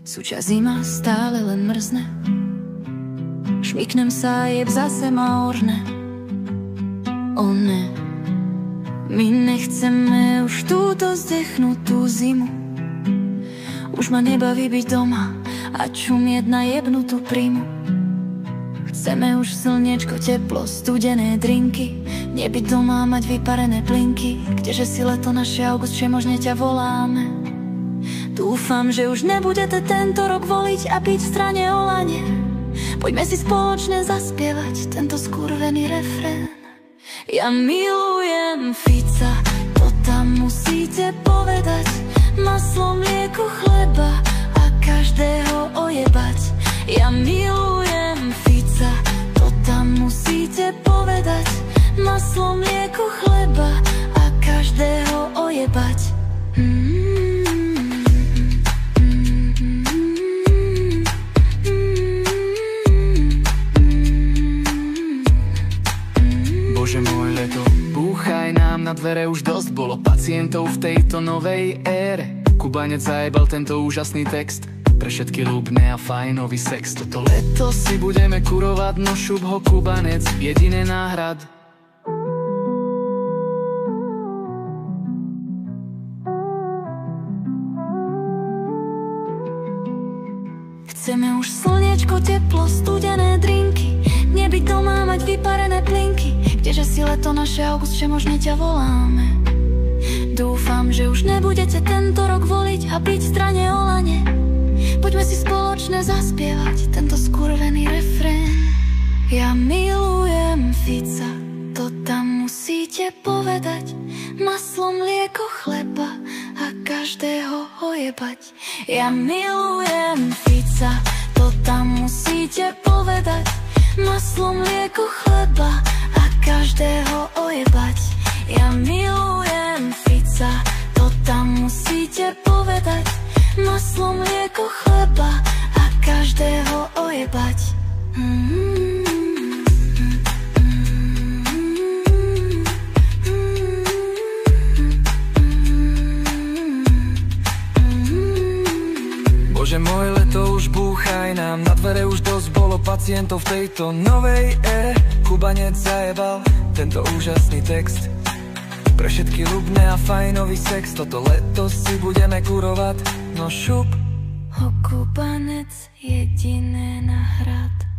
Súčasť zima stále len mrzne. Šmyknem sa, jeb zase ma orne. O ne, my nechceme už túto zdechnutú zimu. Už ma nebaví byť doma a čumieť na jebnutú príjmu. Chceme už slniečko, teplo, studené drinky, nebyť doma, mať vyparené plinky. Kdeže si leto naše, august, možne ťa voláme. Dúfam, že už nebudete tento rok voliť a byť v strane Olane. Poďme si spoločne zaspievať tento skurvený refrén. Ja milujem Fica, to tam musíte povedať. Maslo, mlieko, chleba a každého ojebať. Ja milujem Fica, to tam musíte povedať. Maslo, mlieko, chleba a každého ojebať. Bože môj, leto, búchaj nám na dvere, už dosť bolo pacientov v tejto novej ére. Kubanec zajebal tento úžasný text, pre všetky ľúbne a fajnový sex. Toto leto si budeme kurovať, no šup ho Kubanec, jediné náhrad. Chceme už slniečko, teplo, studené drinky, nebyť doma, mať vyparené plinky. Kdeže si leto naše, august, možne ťa voláme. Dúfam, že už nebudete tento rok voliť a byť v strane Olane. Poďme si spoločne zaspievať tento skurvený refrén. Ja milujem Fica, to tam musíte povedať. Maslo, mlieko, chleba a každého ojebať. Ja milujem Fica, to tam musíte povedať. Maslo, mlieko, chleba a každého ojebať. Ja milujem Fica, to tam musíte povedať. Maslo, mlieko, chleba a každého ojebať. Bože môj, leto už búchaj nám na dvere, už dosť bolo pacientov v tejto novej ére. Kubanec zajebal tento úžasný text, pre všetky ľubné a fajnový sex. Toto leto si budeme kurovať, no šup ho Kubanec, jediné náhrad.